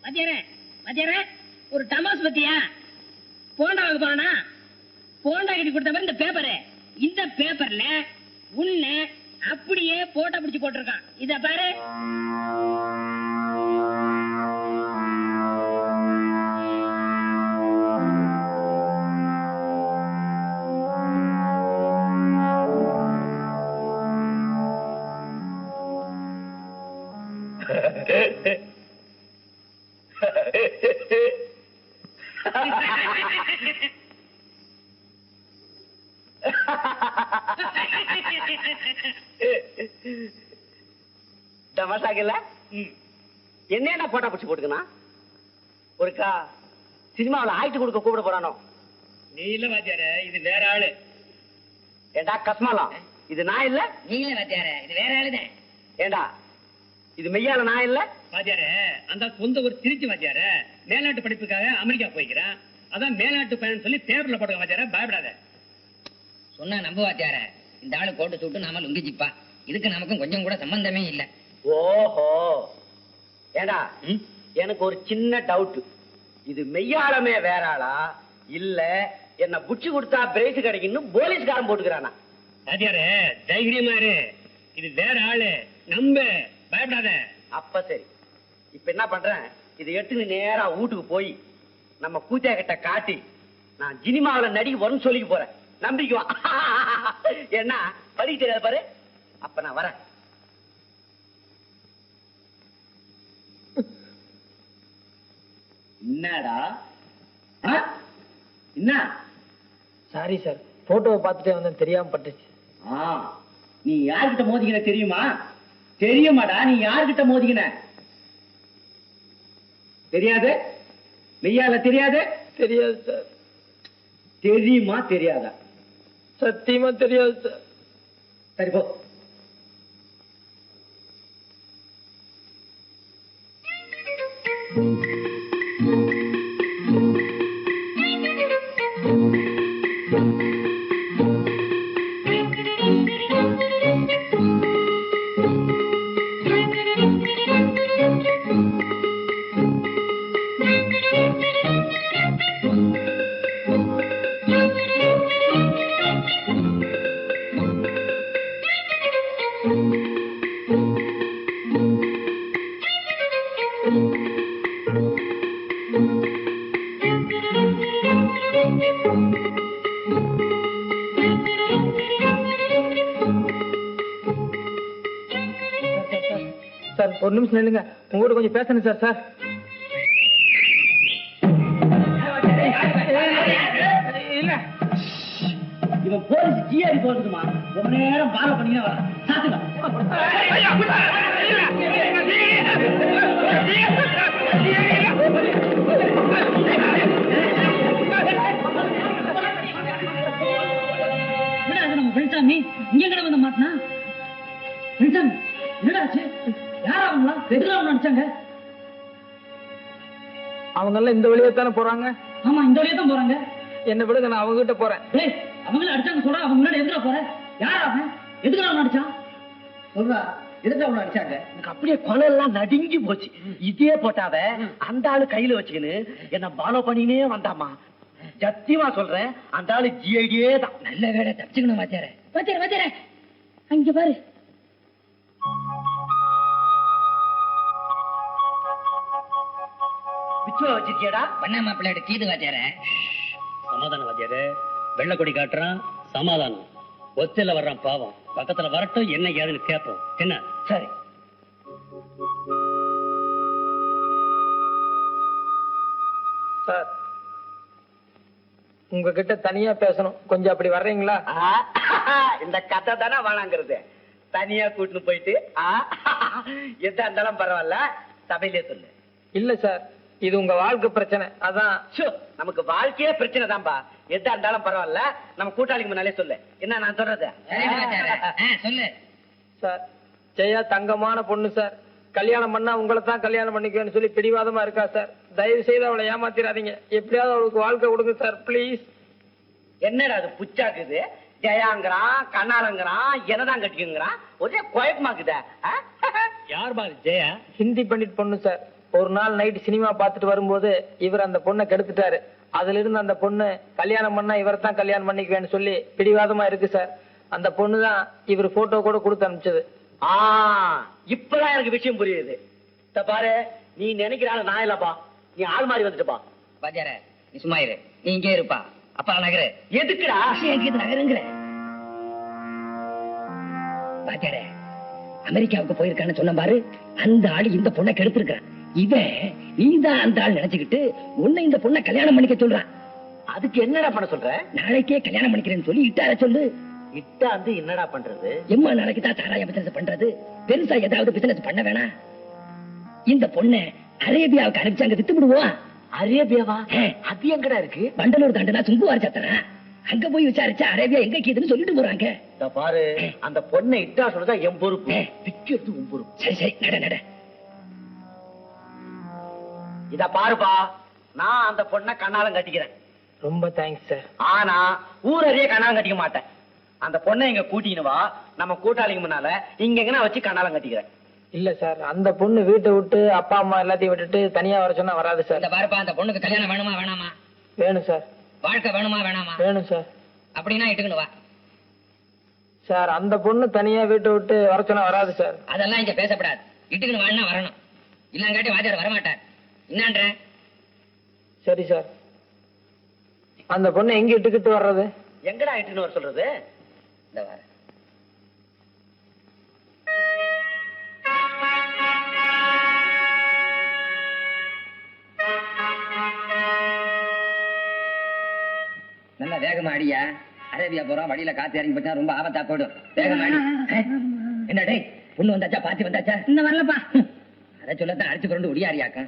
மத்தியாரே ஒரு டமாஸ் பத்தியா போண்டா வாங்க போனா போண்டா கட்டி கொடுத்த மாதிரி இந்த பேப்பரு, இந்த பேப்பர்ல உன்னை அப்படியே போட்டோ பிடிச்சு போட்டிருக்கான். இத பாரு. என்ன போட்டா பிடிச்சு போட்டுக்கணும் ஒருக்கா சினிமாவில் ஆயிட்டு கொடுக்க கூப்பிட போறானோ? நீ இல்ல வாத்தியார, இது வேற ஆளு. ஏண்டா கஸ்மாலம், இது நான் இல்ல. நீ இல்ல வாத்தியார, இது வேற ஆளுதான். ஏண்டா இது மெய்யால நான் இல்ல. வாத்தியார அந்த சொந்த ஒரு திருச்சி வாத்தியார மேல்நாட்டு படிப்புக்காக அமெரிக்கா போய்க்கிறான். அதான் மேல்நாட்டு பயணம் சொல்லி பேப்பர்ல போடுங்க வாத்தியார, பயப்படாத. சொன்னா நம்ப வாத்தியார, இந்த ஆளு கோட்டு சூட்டு நாம லுங்கி ஜிப்பா, இதுக்கு நமக்கும் கொஞ்சம் கூட சம்பந்தமே இல்ல. ஓஹோ, ஏண்டா எனக்கு ஒரு சின்ன டவுட், இது மெய்யாளமே வேற ஆளா இல்ல என்ன புடிச்சு கொடுத்தா பிரைஸ் கிடைக்குன்னு போலீஸ்காரன் போட்டுக்கிறானா? வாத்தியார தைரியமா இரு, இது வேற ஆளு, நம்ப, பயப்படாத. அப்ப சரி, இப்ப என்ன பண்றேன், இது எடுத்து நேரா வீட்டுக்கு போய் நம்ம கூத்தியா கிட்ட காட்டி நான் சினிமாவில நடிக்க வரும்னு சொல்லிக்க போறேன். நம்பிக்குவான். என்ன படிக்க தெரியாது பாரு. அப்ப நான் வரேன். என்னடா என்ன? சாரி சார், போட்டோவை பார்த்துட்டே வந்தேன், தெரியாம பட்டுச்சு. நீ யார்கிட்ட மோதிக்கின தெரியுமா? தெரியுமாடா, நீ யார்கிட்ட மோதிக்கின தெரியாது? மெய்யால தெரியாது? தெரியாது சார். தெரியுமா தெரியாதா? சத்தியமா தெரியாது சார். சரி போ. சார் ஒரு நிமிஷம் இல்லைங்க, உங்ககிட்ட கொஞ்சம் பேசணும் சார். சார் இல்ல, இவன் போலீஸ் ஜிஆரி போடுமா, ரொம்ப நேரம் ஃபாலோ பண்ணிக்கினே வரான். சாத்துங்க. நம்ம பெண்சாமி இங்க கடை வந்து மாட்டினா. பெண்சாமி என்னடாச்சு? யாரா அவங்களா? எதுல அவங்க நினைச்சாங்க? அவங்க எல்லாம் இந்த வழியா தானே போறாங்க. ஆமா, இந்த வழியா தான் போறாங்க. என்ன விடுங்க, நான் அவங்க கிட்ட போறேன். அவங்கள அடிச்சாங்க சொல்ற, அவங்க முன்னாடி எதுல போற? யாரா அவன்? எதுக்கு அவன் அடிச்சான் சொல்றா? எதுக்கு அவன் அடிச்சாங்க? எனக்கு அப்படியே கொலை எல்லாம் நடுங்கி போச்சு. இதே போட்டாவ அந்த ஆளு கையில வச்சுக்கின்னு என்ன ஃபாலோ பண்ணினே வந்தாமா. சத்தியமா சொல்றேன், அந்த ஆளு ஜிஐடியே தான். நல்ல வேலை தப்பிச்சுக்கணும் வாத்தியார. வாத்தியார வாத்தியார அங்க பாரு. வச்சிருக்கியடா பண்ண மாப்பிள்ளையோட கீது வாத்தியார. சமாதானம் வாத்தியார, வெள்ளை கொடி காட்டுறான், சமாதானம். ஒத்தையில வர்றான் பாவம், பக்கத்துல வரட்டும், என்ன ஏதுன்னு கேட்போம். என்ன? சரி. சார் உங்ககிட்ட தனியா பேசணும், கொஞ்சம் அப்படி வர்றீங்களா? இந்த கதை தானே வேணாங்கிறது. தனியா கூட்டின்னு போயிட்டு எதா இருந்தாலும் பரவாயில்ல, சபையிலே சொல்லு. இல்ல சார், இது உங்க வாழ்க்கை பிரச்சனை. அதான் நமக்கு வாழ்க்கையே பிரச்சனை தான்பா. எதா இருந்தாலும் பரவாயில்ல, நம்ம கூட்டாளிக்கு முன்னாலே சொல்லு. என்ன நான் சொல்றது? சொல்லு சார். ஜெயா தங்கமான பொண்ணு சார். கல்யாணம் பண்ணா உங்களை தான் கல்யாணம் பண்ணிக்கன்னு சொல்லி பிடிவாதமா இருக்கா சார். தயவு செய்து அவளை ஏமாத்திராதீங்க. எப்படியாவது அவளுக்கு வாழ்க்கை கொடுங்க சார், பிளீஸ். என்னடா அது புச்சாக்குது? ஜெயாங்கிறான், கண்ணாலங்கிறான், என்னதான் கட்டிக்குங்கிறான். ஒரே குழப்பமாக்குத. யார் பாரு ஜெயா? ஹிந்தி பண்டிட் பொண்ணு சார். ஒரு நாள் நைட் சினிமா பார்த்துட்டு வரும்போது இவர் அந்த பொண்ணை கெடுத்துட்டாரு. அதுல இருந்து அந்த பொண்ணு கல்யாணம் பண்ணா இவரை தான் கல்யாணம் பண்ணிக்குவேன்னு சொல்லி பிடிவாதமா இருக்கு சார். அந்த பொண்ணு தான் இவர் போட்டோ கூட கொடுத்து அனுப்பிச்சது. இப்பதான் எனக்கு விஷயம் புரியுது. பாரு, நீ நினைக்கிறாள் நான் இல்லப்பா, நீ ஆள் மாறி வந்துட்டுப்பா. பாஜார நீ சும்மா இரு, நீ இங்கே இருப்பா. அப்பா நகரு. எதுக்குடா நகருங்கிற பாஜார அமெரிக்காவுக்கு போயிருக்கான்னு சொன்ன பாரு, அந்த ஆளு இந்த பொண்ணை கெடுத்திருக்கான். இவன் நீதான் அந்த ஆள் நினைச்சுக்கிட்டு உன்னை இந்த பொண்ணை கல்யாணம் பண்ணிக்க சொல்றான். அதுக்கு என்னடா பண்ண சொல்ற? நாளைக்கே கல்யாணம் பண்ணிக்கிறேன்னு சொல்லி இட்டார சொல்லு. இட்டா வந்து என்னடா பண்றது? எம்மா நாளைக்கு தான் சாராய பிசினஸ் பண்றது. பெருசா ஏதாவது பிசினஸ் பண்ண வேணா. இந்த பொண்ணை அரேபியாவுக்கு அனுப்பிச்சு அங்க வித்து விடுவோம். அரேபியாவா? அது எங்கடா இருக்கு? பண்டலூர் தாண்டனா சுங்குவார் சத்தனா. அங்க போய் விசாரிச்சா அரேபியா எங்க கீதுன்னு சொல்லிட்டு போறாங்க. பாரு, அந்த பொண்ணை இட்டா சொல்றதா என் பொறுப்பு, விக்கிறது உன் பொறுப்பு. சரி சரி நட நட. இத பாருப்பா, நான் அந்த பொண்ணை கண்ணாலம் கட்டிக்கிறேன். ரொம்ப தேங்க்ஸ் சார். ஆனா ஊரறிய கண்ணாலம் கட்டிக்க மாட்டேன். அந்த பொண்ணை இங்க கூட்டின்னு வா, நம்ம கூட்டாளிங்க முன்னால இங்க எங்கன்னா வச்சு கண்ணாலம் கட்டிக்கிறேன். இல்ல சார், அந்த பொண்ணு வீட்டை விட்டு அப்பா அம்மா எல்லாத்தையும் விட்டுட்டு தனியா வர சொன்னா வராது சார். இந்த பாருப்பா, அந்த பொண்ணுக்கு கல்யாணம் வேணுமா வேணாமா? வேணும் சார். வாழ்க்கை வேணுமா வேணாமா? வேணும் சார். அப்படின்னா இட்டுக்கணும் வா சார். அந்த பொண்ணு தனியா வீட்டை விட்டு வர சொன்னா வராது சார். அதெல்லாம் இங்க பேசப்படாது. இட்டுக்கணும் வாழனா வரணும், இல்லாங்காட்டி வாத்தியார் வரமாட்டார். என்னன்ற? சரி சார். அந்த பொண்ணு எங்க இட்டுக்கிட்டு வர்றது? எங்கடா இட்டுன்னு வர சொல்றது? இந்த வார நல்லா வேகமா அடியா. அரேபியா போறோம், வழியில காத்து இறங்கி போச்சா ரொம்ப ஆபத்தா போயிடும். வேகமா அடி. என்ன டேய், பொண்ணு வந்தாச்சா? பாத்தி வந்தாச்சா? இன்னும் வரலப்பா. அதை சொல்லத்தான் அடிச்சு கொண்டு ஒடியாரியாக்கா.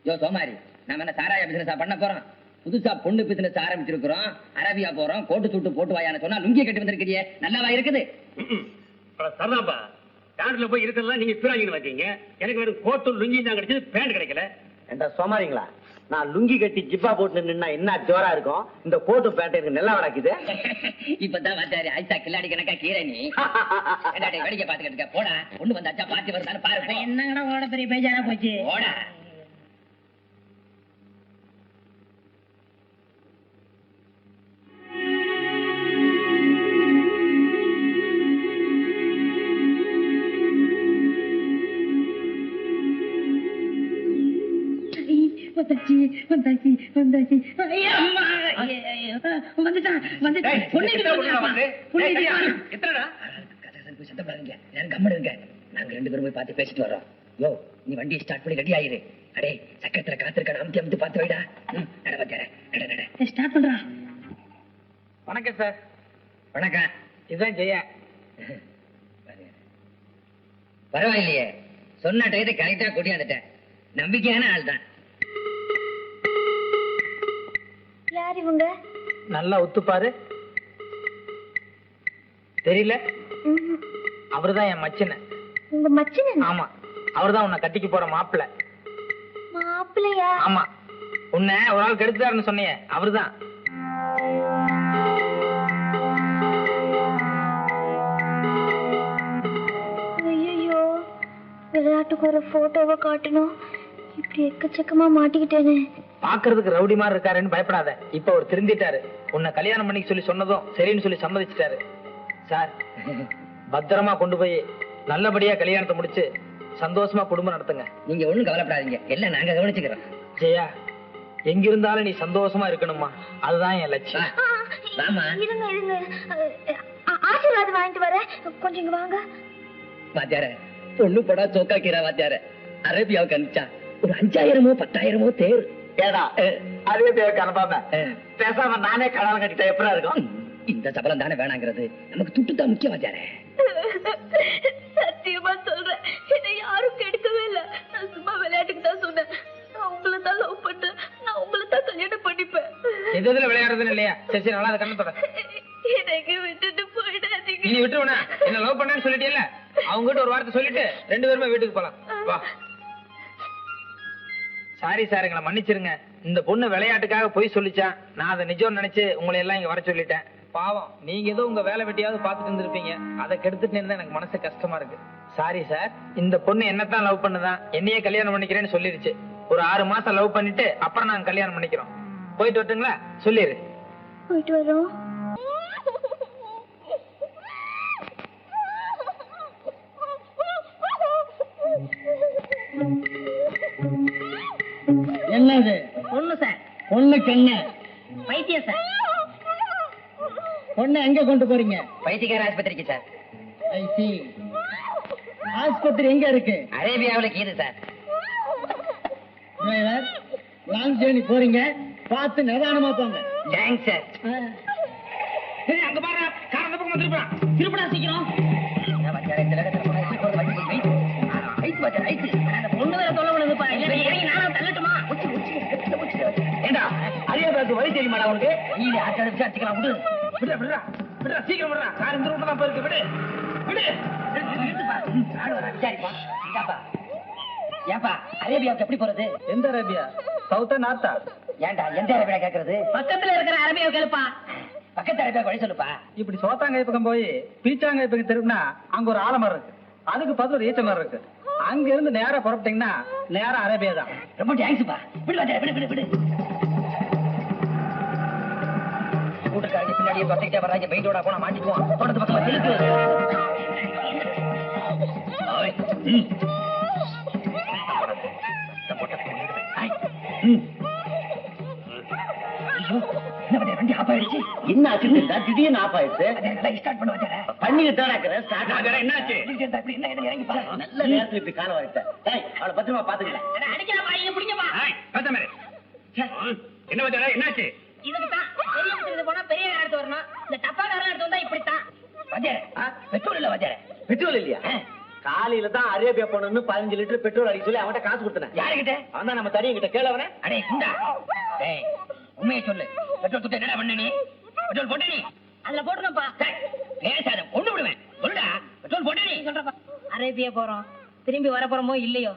யோ சோமாரி, நாம என்ன சாராய பிசினஸா பண்ண போறோம்? புதுசா பொண்ணு பிசினஸ் ஆரம்பிச்சிருக்கிறோம். அரேபியா போறோம், கோட்டு சூட்டு போட்டு வாயான்னு சொன்னா லுங்கிய கட்டி வந்திருக்கிறியே, நல்லாவா இருக்குது? சரிதான்ப்பா, பேண்ட்ல போய் இருக்கிறதெல்லாம் நீங்க பிராங்கின்னு வச்சீங்க. எனக்கு வெறும் கோட்டு லுங்கி தான் கிடைச்சது, பேண்ட் கிடைக்கல. என்ற சோமாரிங்களா, நான் லுங்கி கட்டி ஜிப்பா போட்டு நின்னா என்ன ஜோரா இருக்கும்? இந்த கோட்டு பேண்ட் எனக்கு நல்லா வடக்குது. இப்பதான் வாச்சாரி ஆயிட்டா கில்லாடி கணக்கா கீரை நீ. வேடிக்கை பாத்துக்கிட்டு இருக்க. போடா, பொண்ணு வந்தாச்சா பாத்தி வருதான்னு பாரு. என்னங்கடா உங்களோட பெரிய பேஜாரா போச்சு. போடா. நாங்க ரெண்டு பேரும் போய் பார்த்து பேசிட்டு வர்றோம். யோ, நீ வண்டியை ஸ்டார்ட் பண்ணி ரெடி ஆயிரு. அடே, சக்கரத்துல காத்திருக்கான அமுத்தி அமுத்தி பார்த்து வைடா. ஸ்டார்ட் பண்றா. வணக்கம் சார். வணக்கம். இதுதான் ஜெயா. பரவாயில்லையே, சொன்ன டயத்தை கரெக்டா கூட்டியாந்துட்டேன். நம்பிக்கையான ஆள் தான். யார் இவங்க? நல்லா ஒத்துப்பாரு. தெரியல? அவர்தான் என் மச்சின. உங்க மச்சின? ஆமா, அவர்தான் உன்னை கட்டிக்கு போற மாப்பிள்ளை. மாப்பிள்ளையா? ஆமா, உன்னை ஒரு ஆள் கெடுத்தாருன்னு சொன்னியே, அவர்தான். ஐயோ, விளையாட்டுக்கு ஒரு போட்டோவை காட்டணும். இப்படி எக்கச்சக்கமா மாட்டிக்கிட்டேனே. பாக்குறதுக்கு ரவுடி மாதிரி இருக்காருன்னு பயப்படாத. இப்ப அவர் திருந்திட்டாரு. உன்னை கல்யாணம் பண்ணிக்க சொல்லி சொன்னதும் சரின்னு சொல்லி சம்மதிச்சிட்டாரு. சார், பத்திரமா கொண்டு போய் நல்லபடியா கல்யாணத்தை முடிச்சு சந்தோஷமா குடும்பம் நடத்துங்க. நீங்க ஒண்ணும் கவலைப்படாதீங்க, எல்லாம் நாங்க கவனிச்சுக்கிறோம். ஜெயா, எங்க இருந்தாலும் நீ சந்தோஷமா இருக்கணுமா, அதுதான் என் லட்சியம். இருங்க இருங்க, ஆசீர்வாதம் வாங்கிட்டு வரேன். கொஞ்சம் இங்க வாங்க. வாத்தியார, பொண்ணு படா சோக்காக்கிறா. வாத்தியார, அரேபியாவுக்கு அனுப்பிச்சா ஒரு 5000 10,000 தேர். ஏடா, அதே பேருக்கு அனுப்பாம பேசாம நானே கல்யாணம் கட்டிட்டா எப்படா இருக்கும்? இந்த சபலம் தானே வேணாங்கிறது, நமக்கு துட்டுதான் முக்கியம். வாத்தியார, சத்தியமா சொல்றேன், என்னை யாரும் கெடுக்கவே இல்ல. நான் சும்மா விளையாட்டுக்கு தான் சொன்னேன். நான் உங்களை தான் லவ் பண்ணேன். நான் உங்களை தான் கல்யாணம் பண்ணிப்பேன். எதுல விளையாடுறதுன்னு இல்லையா? சரி சரி, நல்லா கண்ணத்தோட எனக்கு விட்டுட்டு போயிடாதீங்க. நீ விட்டுருவா? என்ன லவ் பண்ணேன்னு சொல்லிட்டீல்ல, அவங்க கிட்ட ஒரு வார்த்தை சொல்லிட்டு 2 பேருமே வீட்டுக்கு போலாம். வா. சாரி சார், எங்களை மன்னிச்சிருங்க. இந்த பொண்ணு விளையாட்டுக்காக போய் சொல்லிச்சான். நான் அதை நிஜம் நினைச்சு உங்களை எல்லாம் இங்க வர சொல்லிட்டேன். பாவம், நீங்க ஏதோ உங்க வேலை வெட்டியாவது பாத்துட்டு இருந்திருப்பீங்க. அதை கெடுத்துட்டு இருந்தா எனக்கு மனசு கஷ்டமா இருக்கு. சாரி சார், இந்த பொண்ணு என்னத்தான் லவ் பண்ணுதான், என்னையே கல்யாணம் பண்ணிக்கிறேன்னு சொல்லிருச்சு. ஒரு 6 மாசம் லவ் பண்ணிட்டு அப்புறம் நாங்க கல்யாணம் பண்ணிக்கிறோம். போயிட்டு வரட்டுங்களா? சொல்லிரு. போயிட்டு வரோம். என்னது? பொண்ணு சார். பொண்ணுக்கு என்ன? பைத்தியம் சார். பொண்ணு எங்க கொண்டு போறீங்க? பைத்தியக்கார ஆஸ்பத்திரிக்கு சார். I see. ஆஸ்பத்திரி எங்க இருக்கு? அரேபியாவுல கீது சார். டிரைவர், லாங் ஜேர்னி போறீங்க, பார்த்து நிதானமா போங்க. Thanks sir. அங்க பாரு, கார் அந்த பக்கம் திருப்பா. திருப்படா சீக்கிரம். பொண்ணு வேற தொலை விடுதுப்பா. இறங்கி நானும் தள்ளட்டுமா? ஏண்டா அரியாபாக்கு வழி தெரியுமாடா உனக்கு? நீ ஆட்டாத விசாரிச்சுக்கலாம். விடு விடுறா விடுறா விடுறா, சீக்கிரம் விடுறா. கார் இந்த ரூட்ல தான் போயிருக்கு. விடு விடு. விசாரிப்பா. ஏப்பா அரேபியாவுக்கு எப்படி போறது? எந்த அரேபியா? சவுத்தா நார்த்தா? ஏன்டா எந்த அரேபியா கேக்குறது? பக்கத்துல இருக்கிற அரேபியா கேளுப்பா. பக்கத்து அரேபியா வழி சொல்லுப்பா. இப்படி சோத்தாங்காய் பக்கம் போய் பீச்சாங்காய் பக்கம் திரும்பினா அங்க ஒரு ஆலமரம் இருக்கு, அதுக்கு பக்கத்துல ஒரு ஈச்ச மரம் இருக்கு. அங்க இருந்து நேரா புறப்பட்டீங்கன்னா நேரா அரேபியா தான். ரொம்ப தேங்க்ஸ்ப்பா. விடு வாத்தியாரே, விடு விடு விடு. கூட்டக்காரங்க பின்னாடியே பத்திக்கிட்டே வர்றாங்க. பெயிண்டோட போனா மாட்டிக்குவோம். தோட்டத்து பக்கமா திருப்பு. என்ன ஆச்சு? திடீர்னு ஆஃப் ஆயிடுச்சு. ஸ்டார்ட் பண்ண வாத்தியாரே. பண்ணிக்கிட்டு தான் இருக்கிறேன். ஸ்டார்ட் ஆகுற என்னாச்சு? இப்படி என்ன இறங்கி பா. நல்ல நேரத்துல இப்படி காலம் வாங்கிட்டேன். அவளை பத்திரமா பாத்துக்கலாம். அடிக்கலாம் வாங்க பிடிங்கப்பா. என்ன வச்சாரா? என்னாச்சு? இதுக்கு தான் பெரிய விஷயத்துக்கு போனா பெரிய எடுத்து வரணும். இந்த டப்பாக்காரன் எடுத்து வந்தா இப்படித்தான். வாத்தியாரே, பெட்ரோல் இல்ல வாத்தியாரே. பெட்ரோல் இல்லையா? காலையில தான் அரேபியா போனோம்னு 15 லிட்டர் பெட்ரோல் அடிக்க சொல்லி அவன்கிட்ட காசு கொடுத்தேன். யாருகிட்ட? அவன் தான் நம்ம தனியங்கிட்ட கேளவனே. அடே குண்டா. டேய் உண்மையை சொல்லு. பெட்ரோல் குத்த என்னடா பண்ண நீ? பெட்ரோல் போட்ட நீ? அதுல போட்டுனப்பா. பேசாத, கொண்டு விடுவேன். சொல்லுடா. பெட்ரோல் போட்ட நீ? சொல்றப்பா. அரேபியா போறோம், திரும்பி வர போறோமோ இல்லையோ,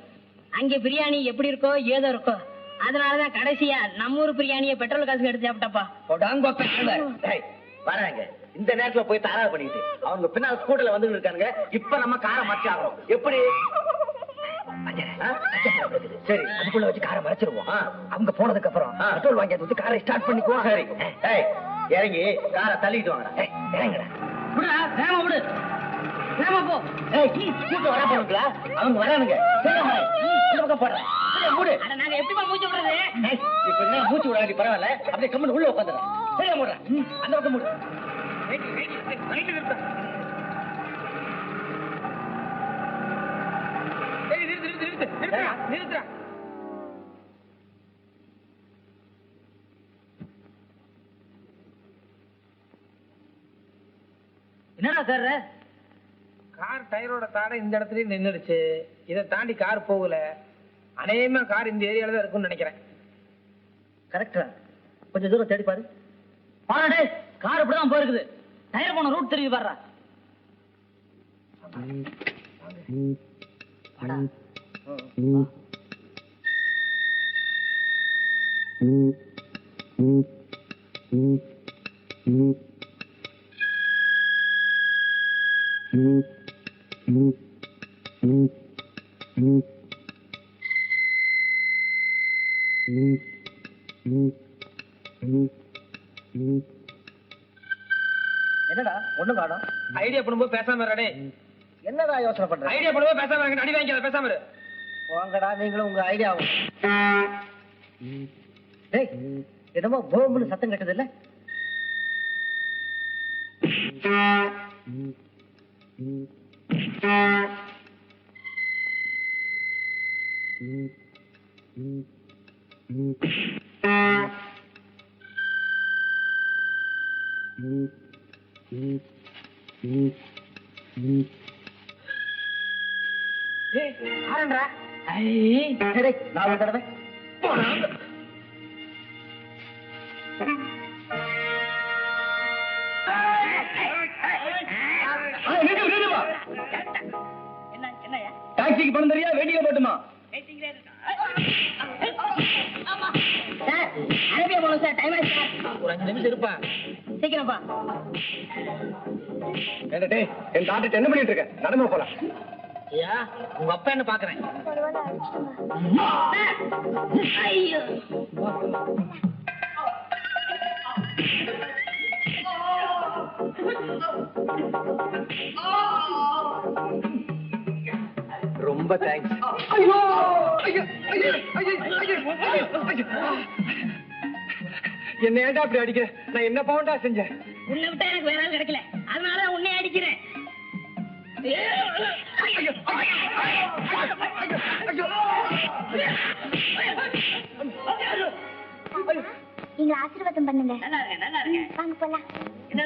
அங்க பிரியாணி எப்படி இருக்கோ ஏதோ இருக்கோ, அதனாலதான் கடைசியா நம்ம ஊர் பிரியாணியை பெட்ரோல் காசுக்கு எடுத்து சாப்பிட்டப்பா. வராங்க இந்த நேரத்துல போய் தாராள பண்ணிட்டு அவங்க பின்னால ஸ்கூட்டர்ல வந்து இருக்கானுங்க. இப்ப நம்ம காரை மறைச்சு ஆகணும். எப்படி? சரி, அதுக்குள்ள வச்சு காரை மறைச்சிருவோம். அவங்க போனதுக்கு அப்புறம் பெட்ரோல் வாங்கி வந்து காரை ஸ்டார்ட் பண்ணிக்குவோம். சரி, இறங்கி காரை தள்ளிட்டு வாங்கடா. இறங்குடா. விடுடா, வேகமா விடு. வேகமா போ. கூட்டம் வர போனுங்களா? அவங்க வரானுங்க. இந்த பக்கம் போடுறேன். நாங்க எப்படிமா மூச்சு விடுறது? இப்ப என்ன மூச்சு விடாடி பரவாயில்ல. அப்படியே கம்மன் உள்ள உட்காந்துறேன். சரியா மூடுறேன். அந்த பக்கம் மூடு. என்னடா சார்? கார் டயரோட தாடை இந்த இடத்துலயே நின்னுடுச்சு. இதை தாண்டி கார் போகல. அநேகமா கார் இந்த ஏரியால தான் இருக்கும்னு நினைக்கிறேன். கரெக்டா? கொஞ்சம் தூரம் தேடி பாரு. பாடே, கார் இப்படிதான் போயிருக்குது. டயர் போன ரூட் தெரியுது பாரு. என்னடா ஒண்ணு காணோம்? ஐடியா பண்ணும்போது பேசாம இருடே. என்னடா யோசனை பண்ற? ஐடியா பண்ணும்போது பேசாம இருங்க. அடி வாங்கிக்காத, பேசாம இரு. வாங்கடா, நீங்களும் உங்க ஐடியாவும். டேய், என்னமோ போம்புன்னு சத்தம் கேட்டது இல்ல? ஆரண்டா. நான் ஒரு தடவை டாக்ஸிக்கு பணம் தெரியா? வேண்டிய போட்டுமா? சார், அரேபியா போகணும் சார். டைம் ஆயிடுச்சு சார். ஒரு 5 நிமிஷம் இருப்பா. சீக்கிரம்ப்பா. என் டாக்டர் என்ன பண்ணிட்டு இருக்க? நடந்து போலாம். ஐயா உங்க அப்பா என்ன பாக்குறேன். ஐயோ ரொம்ப தேங்க்ஸ். என்ன ஏன்டா அப்படி அடிக்கிற? நான் என்ன பவுண்டா செஞ்சேன்? உன்னை விட்டா எனக்கு வேற ஆள் கிடைக்கல, அதனால உன்னை அடிக்கிறேன். நீங்க ஆசீர்வாதம் பண்ணுங்க. நல்லா இருக்கேன், நல்லா இருக்கேன். வாங்க போலாம். என்ன